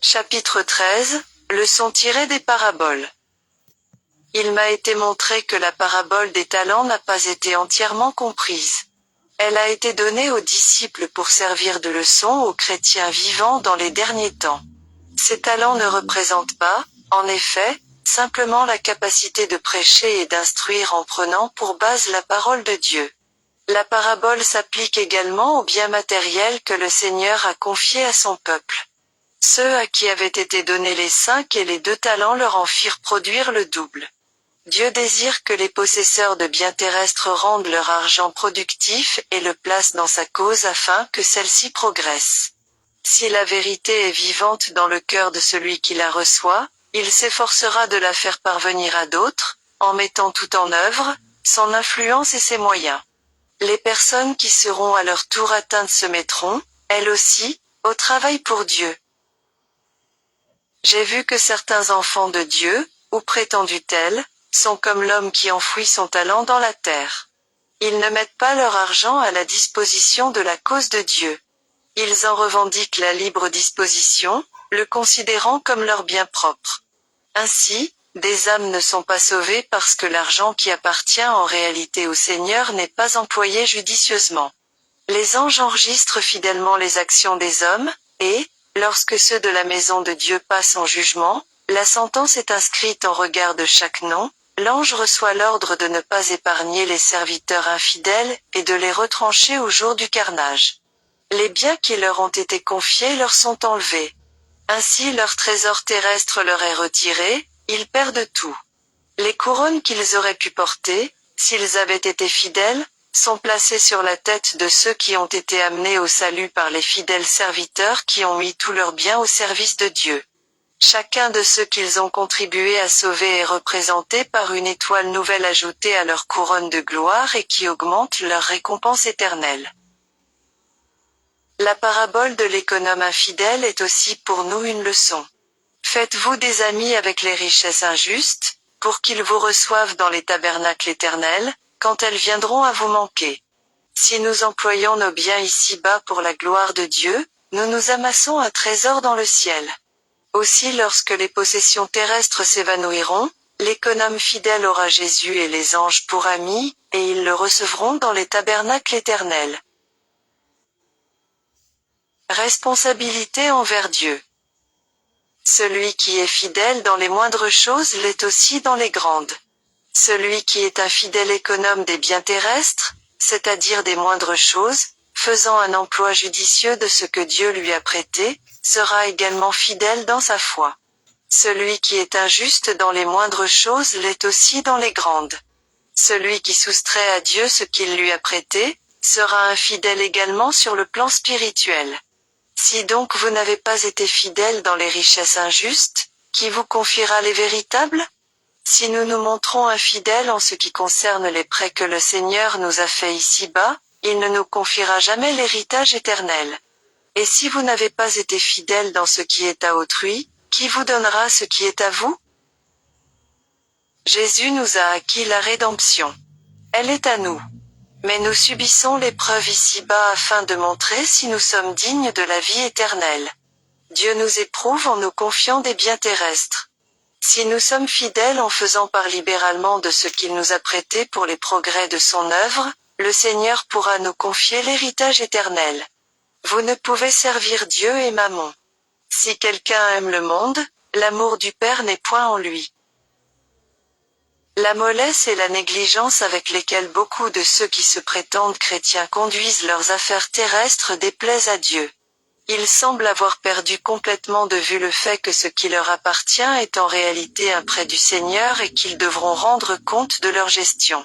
Chapitre 13, leçon tirée des paraboles. Il m'a été montré que la parabole des talents n'a pas été entièrement comprise. Elle a été donnée aux disciples pour servir de leçon aux chrétiens vivants dans les derniers temps. Ces talents ne représentent pas, en effet, simplement la capacité de prêcher et d'instruire en prenant pour base la parole de Dieu. La parabole s'applique également aux biens matériels que le Seigneur a confiés à son peuple. Ceux à qui avaient été donnés les 5 et les 2 talents leur en firent produire le double. Dieu désire que les possesseurs de biens terrestres rendent leur argent productif et le placent dans sa cause afin que celle-ci progresse. Si la vérité est vivante dans le cœur de celui qui la reçoit, il s'efforcera de la faire parvenir à d'autres, en mettant tout en œuvre, son influence et ses moyens. Les personnes qui seront à leur tour atteintes se mettront, elles aussi, au travail pour Dieu. J'ai vu que certains enfants de Dieu, ou prétendus tels, sont comme l'homme qui enfouit son talent dans la terre. Ils ne mettent pas leur argent à la disposition de la cause de Dieu. Ils en revendiquent la libre disposition, le considérant comme leur bien propre. Ainsi, des âmes ne sont pas sauvées parce que l'argent qui appartient en réalité au Seigneur n'est pas employé judicieusement. Les anges enregistrent fidèlement les actions des hommes, et, lorsque ceux de la maison de Dieu passent en jugement, la sentence est inscrite en regard de chaque nom, l'ange reçoit l'ordre de ne pas épargner les serviteurs infidèles et de les retrancher au jour du carnage. Les biens qui leur ont été confiés leur sont enlevés. Ainsi leur trésor terrestre leur est retiré, ils perdent tout. Les couronnes qu'ils auraient pu porter, s'ils avaient été fidèles, sont placés sur la tête de ceux qui ont été amenés au salut par les fidèles serviteurs qui ont mis tous leurs biens au service de Dieu. Chacun de ceux qu'ils ont contribué à sauver est représenté par une étoile nouvelle ajoutée à leur couronne de gloire et qui augmente leur récompense éternelle. La parabole de l'économe infidèle est aussi pour nous une leçon. Faites-vous des amis avec les richesses injustes, pour qu'ils vous reçoivent dans les tabernacles éternels, quand elles viendront à vous manquer. Si nous employons nos biens ici-bas pour la gloire de Dieu, nous nous amassons un trésor dans le ciel. Aussi lorsque les possessions terrestres s'évanouiront, l'économe fidèle aura Jésus et les anges pour amis, et ils le recevront dans les tabernacles éternels. Responsabilité envers Dieu. Celui qui est fidèle dans les moindres choses l'est aussi dans les grandes. Celui qui est un fidèle économe des biens terrestres, c'est-à-dire des moindres choses, faisant un emploi judicieux de ce que Dieu lui a prêté, sera également fidèle dans sa foi. Celui qui est injuste dans les moindres choses l'est aussi dans les grandes. Celui qui soustrait à Dieu ce qu'il lui a prêté, sera infidèle également sur le plan spirituel. Si donc vous n'avez pas été fidèle dans les richesses injustes, qui vous confiera les véritables ? Si nous nous montrons infidèles en ce qui concerne les prêts que le Seigneur nous a faits ici-bas, il ne nous confiera jamais l'héritage éternel. Et si vous n'avez pas été fidèle dans ce qui est à autrui, qui vous donnera ce qui est à vous ? Jésus nous a acquis la rédemption. Elle est à nous. Mais nous subissons l'épreuve ici-bas afin de montrer si nous sommes dignes de la vie éternelle. Dieu nous éprouve en nous confiant des biens terrestres. Si nous sommes fidèles en faisant part libéralement de ce qu'il nous a prêté pour les progrès de son œuvre, le Seigneur pourra nous confier l'héritage éternel. Vous ne pouvez servir Dieu et Mammon. Si quelqu'un aime le monde, l'amour du Père n'est point en lui. La mollesse et la négligence avec lesquelles beaucoup de ceux qui se prétendent chrétiens conduisent leurs affaires terrestres déplaisent à Dieu. Ils semblent avoir perdu complètement de vue le fait que ce qui leur appartient est en réalité un prêt du Seigneur et qu'ils devront rendre compte de leur gestion.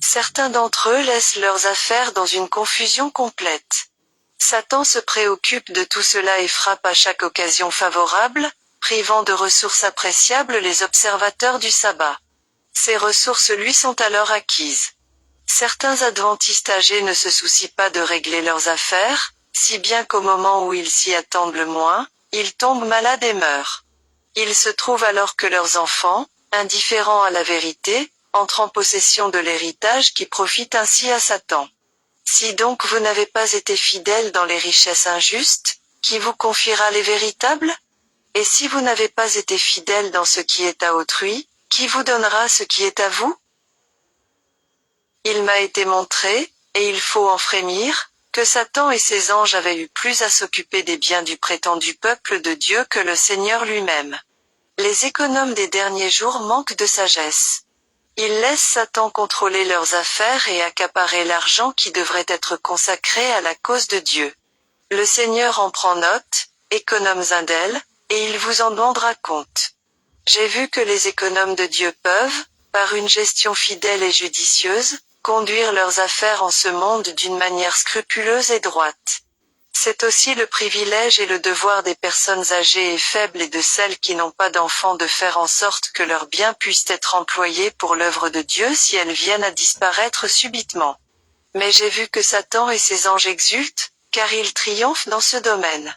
Certains d'entre eux laissent leurs affaires dans une confusion complète. Satan se préoccupe de tout cela et frappe à chaque occasion favorable, privant de ressources appréciables les observateurs du sabbat. Ces ressources lui sont alors acquises. Certains adventistes âgés ne se soucient pas de régler leurs affaires, si bien qu'au moment où ils s'y attendent le moins, ils tombent malades et meurent. Il se trouve alors que leurs enfants, indifférents à la vérité, entrent en possession de l'héritage qui profite ainsi à Satan. Si donc vous n'avez pas été fidèles dans les richesses injustes, qui vous confiera les véritables ? Et si vous n'avez pas été fidèle dans ce qui est à autrui, qui vous donnera ce qui est à vous? Il m'a été montré, et il faut en frémir, que Satan et ses anges avaient eu plus à s'occuper des biens du prétendu peuple de Dieu que le Seigneur lui-même. Les économes des derniers jours manquent de sagesse. Ils laissent Satan contrôler leurs affaires et accaparer l'argent qui devrait être consacré à la cause de Dieu. Le Seigneur en prend note, économes-en d'elle, et il vous en rendra compte. J'ai vu que les économes de Dieu peuvent, par une gestion fidèle et judicieuse, conduire leurs affaires en ce monde d'une manière scrupuleuse et droite. C'est aussi le privilège et le devoir des personnes âgées et faibles et de celles qui n'ont pas d'enfants de faire en sorte que leurs biens puissent être employés pour l'œuvre de Dieu si elles viennent à disparaître subitement. Mais j'ai vu que Satan et ses anges exultent, car ils triomphent dans ce domaine.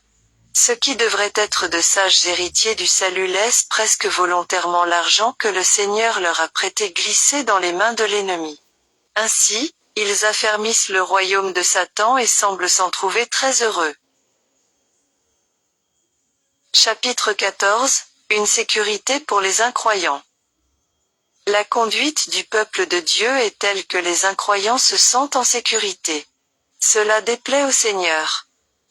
Ceux qui devraient être de sages héritiers du salut laissent presque volontairement l'argent que le Seigneur leur a prêté glisser dans les mains de l'ennemi. Ainsi, ils affermissent le royaume de Satan et semblent s'en trouver très heureux. Chapitre 14. Une sécurité pour les incroyants. La conduite du peuple de Dieu est telle que les incroyants se sentent en sécurité. Cela déplaît au Seigneur.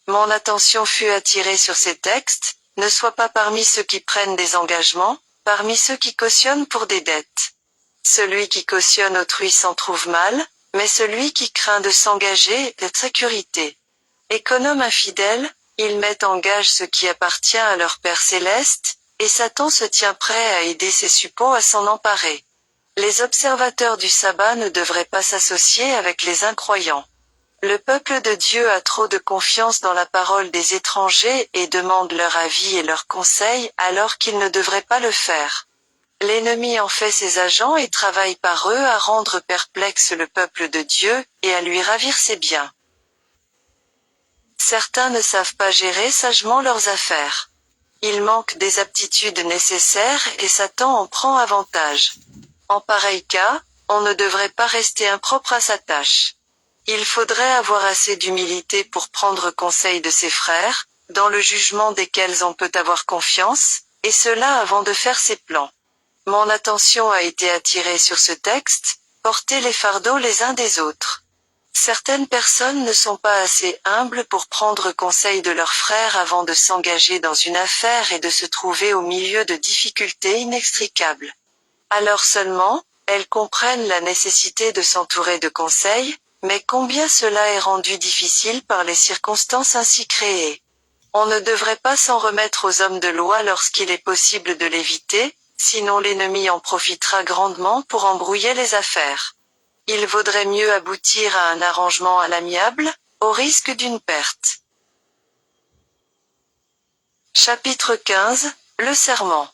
Mon attention fut attirée sur ces textes, ne sois pas parmi ceux qui prennent des engagements, parmi ceux qui cautionnent pour des dettes. Celui qui cautionne autrui s'en trouve mal, mais celui qui craint de s'engager est de sécurité. Économe infidèle, ils mettent en gage ce qui appartient à leur Père céleste, et Satan se tient prêt à aider ses suppôts à s'en emparer. Les observateurs du sabbat ne devraient pas s'associer avec les incroyants. Le peuple de Dieu a trop de confiance dans la parole des étrangers et demande leur avis et leurs conseils alors qu'ils ne devraient pas le faire. L'ennemi en fait ses agents et travaille par eux à rendre perplexe le peuple de Dieu, et à lui ravir ses biens. Certains ne savent pas gérer sagement leurs affaires. Ils manquent des aptitudes nécessaires et Satan en prend avantage. En pareil cas, on ne devrait pas rester impropre à sa tâche. Il faudrait avoir assez d'humilité pour prendre conseil de ses frères, dans le jugement desquels on peut avoir confiance, et cela avant de faire ses plans. Mon attention a été attirée sur ce texte, portez les fardeaux les uns des autres. Certaines personnes ne sont pas assez humbles pour prendre conseil de leurs frères avant de s'engager dans une affaire et de se trouver au milieu de difficultés inextricables. Alors seulement, elles comprennent la nécessité de s'entourer de conseils, mais combien cela est rendu difficile par les circonstances ainsi créées. On ne devrait pas s'en remettre aux hommes de loi lorsqu'il est possible de l'éviter, sinon l'ennemi en profitera grandement pour embrouiller les affaires. Il vaudrait mieux aboutir à un arrangement à l'amiable, au risque d'une perte. Chapitre 15. Le serment.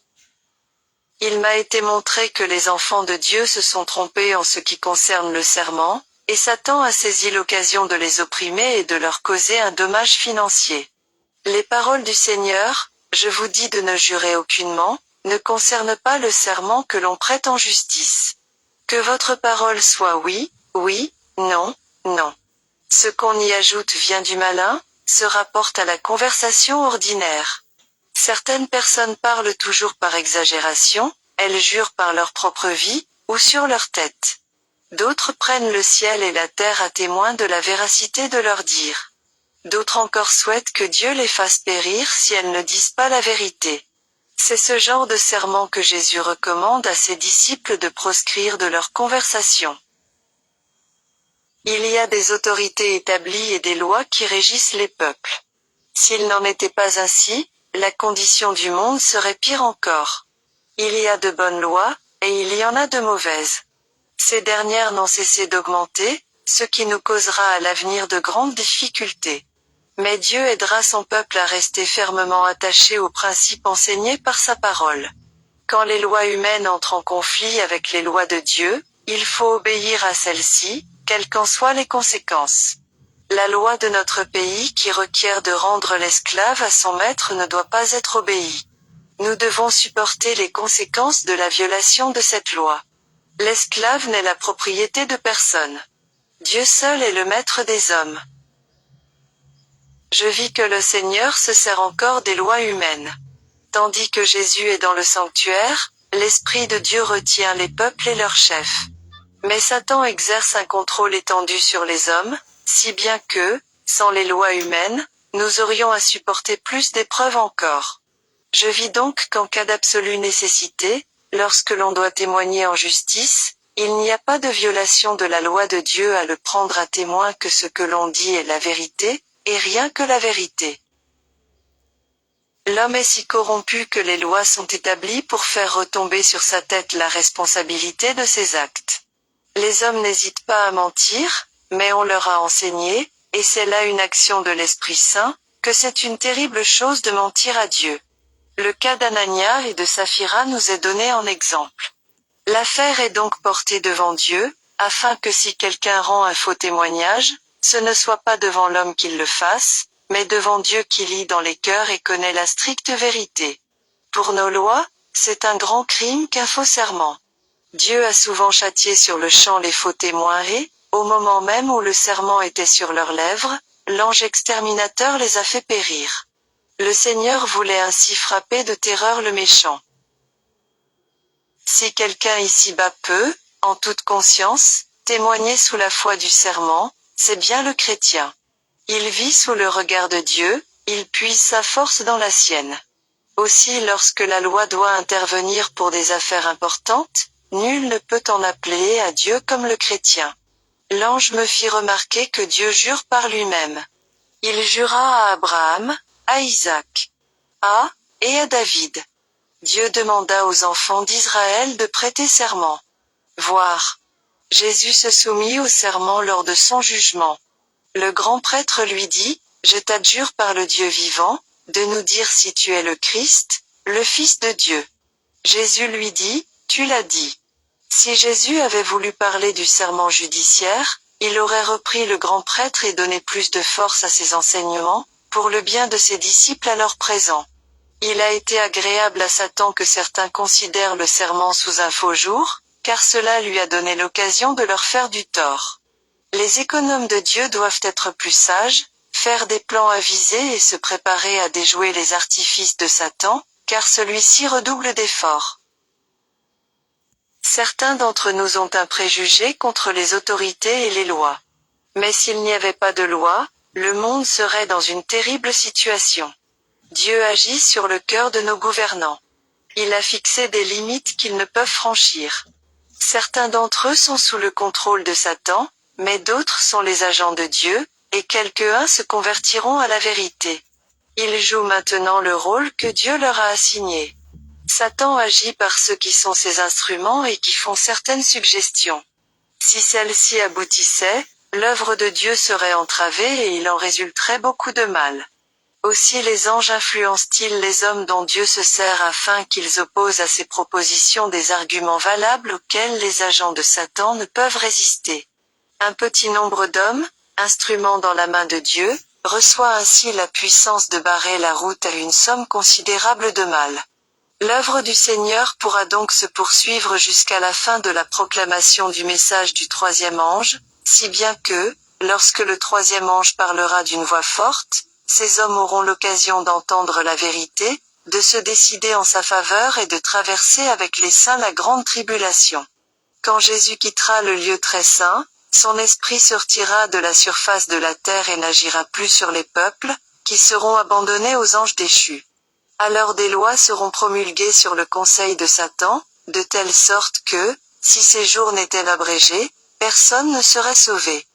Il m'a été montré que les enfants de Dieu se sont trompés en ce qui concerne le serment, et Satan a saisi l'occasion de les opprimer et de leur causer un dommage financier. Les paroles du Seigneur, je vous dis de ne jurer aucunement, ne concernent pas le serment que l'on prête en justice. Que votre parole soit oui, oui, non, non. Ce qu'on y ajoute vient du malin, se rapporte à la conversation ordinaire. Certaines personnes parlent toujours par exagération, elles jurent par leur propre vie, ou sur leur tête. D'autres prennent le ciel et la terre à témoin de la véracité de leurs dires. D'autres encore souhaitent que Dieu les fasse périr si elles ne disent pas la vérité. C'est ce genre de serment que Jésus recommande à ses disciples de proscrire de leur conversation. Il y a des autorités établies et des lois qui régissent les peuples. S'il n'en était pas ainsi, la condition du monde serait pire encore. Il y a de bonnes lois, et il y en a de mauvaises. Ces dernières n'ont cessé d'augmenter, ce qui nous causera à l'avenir de grandes difficultés. Mais Dieu aidera son peuple à rester fermement attaché aux principes enseignés par sa parole. Quand les lois humaines entrent en conflit avec les lois de Dieu, il faut obéir à celles-ci, quelles qu'en soient les conséquences. La loi de notre pays qui requiert de rendre l'esclave à son maître ne doit pas être obéie. Nous devons supporter les conséquences de la violation de cette loi. L'esclave n'est la propriété de personne. Dieu seul est le maître des hommes. Je vis que le Seigneur se sert encore des lois humaines. Tandis que Jésus est dans le sanctuaire, l'Esprit de Dieu retient les peuples et leurs chefs. Mais Satan exerce un contrôle étendu sur les hommes, si bien que, sans les lois humaines, nous aurions à supporter plus d'épreuves encore. Je vis donc qu'en cas d'absolue nécessité, lorsque l'on doit témoigner en justice, il n'y a pas de violation de la loi de Dieu à le prendre à témoin que ce que l'on dit est la vérité, et rien que la vérité. L'homme est si corrompu que les lois sont établies pour faire retomber sur sa tête la responsabilité de ses actes. Les hommes n'hésitent pas à mentir, mais on leur a enseigné, et c'est là une action de l'Esprit Saint, que c'est une terrible chose de mentir à Dieu. Le cas d'Anania et de Saphira nous est donné en exemple. L'affaire est donc portée devant Dieu, afin que si quelqu'un rend un faux témoignage, ce ne soit pas devant l'homme qu'il le fasse, mais devant Dieu qui lit dans les cœurs et connaît la stricte vérité. Pour nos lois, c'est un grand crime qu'un faux serment. Dieu a souvent châtié sur le champ les faux témoins et, au moment même où le serment était sur leurs lèvres, l'ange exterminateur les a fait périr. Le Seigneur voulait ainsi frapper de terreur le méchant. Si quelqu'un ici-bas peut, en toute conscience, témoigner sous la foi du serment, c'est bien le chrétien. Il vit sous le regard de Dieu, il puise sa force dans la sienne. Aussi lorsque la loi doit intervenir pour des affaires importantes, nul ne peut en appeler à Dieu comme le chrétien. L'ange me fit remarquer que Dieu jure par lui-même. Il jura à Abraham, à Isaac, et à David. Dieu demanda aux enfants d'Israël de prêter serment. Voir. Jésus se soumit au serment lors de son jugement. Le grand prêtre lui dit, « Je t'adjure par le Dieu vivant, de nous dire si tu es le Christ, le Fils de Dieu. » Jésus lui dit, « Tu l'as dit. » Si Jésus avait voulu parler du serment judiciaire, il aurait repris le grand prêtre et donné plus de force à ses enseignements, pour le bien de ses disciples alors présents. Il a été agréable à Satan que certains considèrent le serment sous un faux jour, car cela lui a donné l'occasion de leur faire du tort. Les économes de Dieu doivent être plus sages, faire des plans avisés et se préparer à déjouer les artifices de Satan, car celui-ci redouble d'efforts. Certains d'entre nous ont un préjugé contre les autorités et les lois. Mais s'il n'y avait pas de loi, le monde serait dans une terrible situation. Dieu agit sur le cœur de nos gouvernants. Il a fixé des limites qu'ils ne peuvent franchir. Certains d'entre eux sont sous le contrôle de Satan, mais d'autres sont les agents de Dieu, et quelques-uns se convertiront à la vérité. Ils jouent maintenant le rôle que Dieu leur a assigné. Satan agit par ceux qui sont ses instruments et qui font certaines suggestions. Si celles-ci aboutissaient, l'œuvre de Dieu serait entravée et il en résulterait beaucoup de mal. Aussi les anges influencent-ils les hommes dont Dieu se sert afin qu'ils opposent à ses propositions des arguments valables auxquels les agents de Satan ne peuvent résister. Un petit nombre d'hommes, instruments dans la main de Dieu, reçoit ainsi la puissance de barrer la route à une somme considérable de mal. L'œuvre du Seigneur pourra donc se poursuivre jusqu'à la fin de la proclamation du message du troisième ange, si bien que, lorsque le troisième ange parlera d'une voix forte, ces hommes auront l'occasion d'entendre la vérité, de se décider en sa faveur et de traverser avec les saints la grande tribulation. Quand Jésus quittera le lieu très saint, son esprit sortira de la surface de la terre et n'agira plus sur les peuples, qui seront abandonnés aux anges déchus. Alors des lois seront promulguées sur le conseil de Satan, de telle sorte que, si ces jours n'étaient abrégés, personne ne serait sauvé.